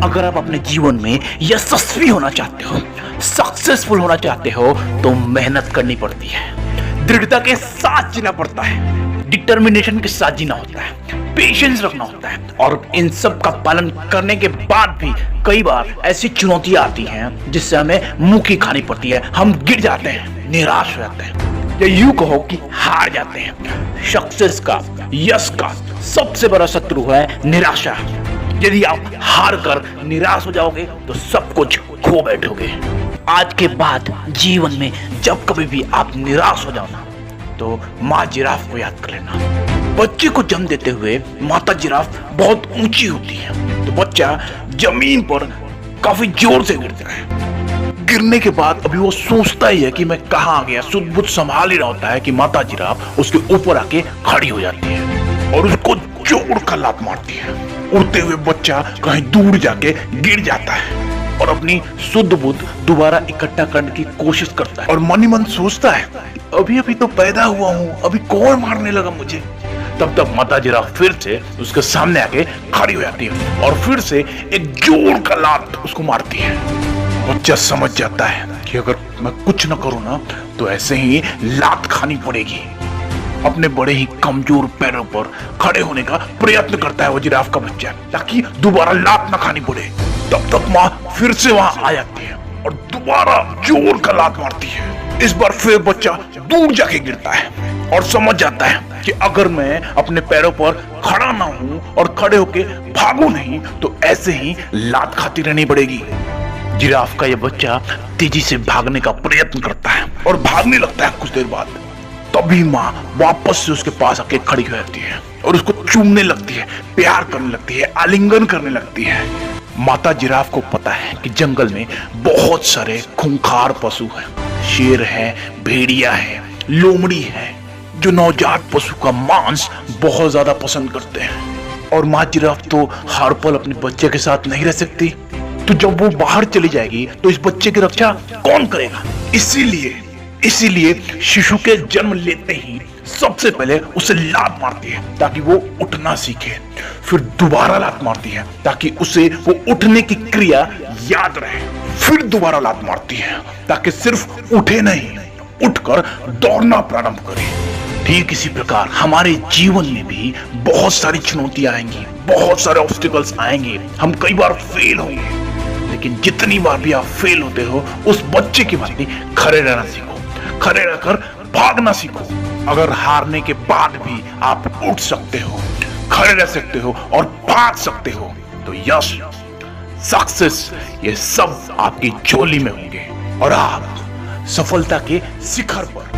अगर आप अपने जीवन में यशस्वी होना चाहते हो, सक्सेसफुल होना चाहते हो, तो मेहनत करनी पड़ती है, दृढ़ता के साथ जीना पड़ता है, डिटर्मिनेशन के साथ जीना होता है, पेशेंस रखना होता है। और इन सब का पालन करने के बाद भी कई बार ऐसी चुनौतियां आती हैं जिससे हमें मुंह की खानी पड़ती है। हम गिर जाते हैं, निराश हो जाते हैं, या यूं कहो कि हार जाते हैं। सक्सेस का, यश का सबसे बड़ा शत्रु है निराशा। यदि आप हार कर निराश हो जाओगे तो सब कुछ खो बैठोगे। आज के बाद जीवन में जब कभी भी आप निराश हो जाओ ना, तो माँ जिराफ को याद कर लेना। बच्चे को जन्म देते हुए माता जिराफ बहुत ऊंची होती है, तो बच्चा जमीन पर काफी जोर से गिरता है। गिरने के बाद अभी वो सोचता ही है कि मैं कहाँ आ गया, सुध बुध संभाल ही रहा होता है कि माता जिराफ उसके ऊपर आके खड़ी हो जाती है और उसको जोर का लात मारती है। उड़ते हुए बच्चा कहीं दूर जाके गिर जाता है और अपनी शुद्ध बुद्ध दोबारा इकट्ठा करने की कोशिश करता है और मन ही मन सोचता है अभी अभी तो पैदा हुआ हूँ, अभी कौन मारने लगा मुझे। तब तक माता जिराफ फिर से उसके सामने आके खड़ी हो जाती है और फिर से एक जोर का लात उसको मारती है। बच्चा समझ जाता है कि अगर मैं कुछ न करूँ ना तो ऐसे ही लात खानी पड़ेगी। अपने बड़े ही कमजोर पैरों पर खड़े होने का प्रयत्न करता है वो जिराफ का बच्चा, ताकि दोबारा लात न खानी पड़े। तब तक माँ फिर से वहां आ जाती है और दोबारा जोर का लात मारती है। इस बार फिर बच्चा दूर जाके गिरता है और समझ जाता है कि अगर मैं अपने पैरों पर खड़ा ना हूं और खड़े होके भागू नहीं तो ऐसे ही लात खाती रहनी पड़ेगी। जिराफ का यह बच्चा तेजी से भागने का प्रयत्न करता है और भागने लगता है। कुछ देर बाद तभी माँ वापस से उसके पास आके खड़ी हो जाती है और उसको चूमने लगती है, प्यार करने लगती है, आलिंगन करने लगती है। माता जिराफ को पता है कि जंगल में बहुत सारे खूंखार पशु हैं, शेर है, भेड़िया है, लोमड़ी है, जो नवजात पशु का मांस बहुत ज्यादा पसंद करते हैं। और माँ जिराफ तो हर पल अपने बच्चे के साथ नहीं रह सकती, तो जब वो बाहर चली जाएगी तो इस बच्चे की रक्षा कौन करेगा। इसीलिए शिशु के जन्म लेते ही सबसे पहले उसे लात मारती है ताकि वो उठना सीखे, फिर दोबारा लात मारती है ताकि उसे वो उठने की क्रिया याद रहे, फिर दोबारा लात मारती है ताकि सिर्फ उठे नहीं, उठकर दौड़ना प्रारंभ करे। ठीक इसी प्रकार हमारे जीवन में भी बहुत सारी चुनौतियां आएंगी, बहुत सारे ऑब्स्टिकल्स आएंगे, हम कई बार फेल होंगे, लेकिन जितनी बार भी आप फेल होते हो उस बच्चे की भांति खड़े रहना सीखो, खड़े रहकर भागना सीखो। अगर हारने के बाद भी आप उठ सकते हो, खड़े रह सकते हो और भाग सकते हो, तो यश, सक्सेस, ये सब आपकी झोली में होंगे और आप सफलता के शिखर पर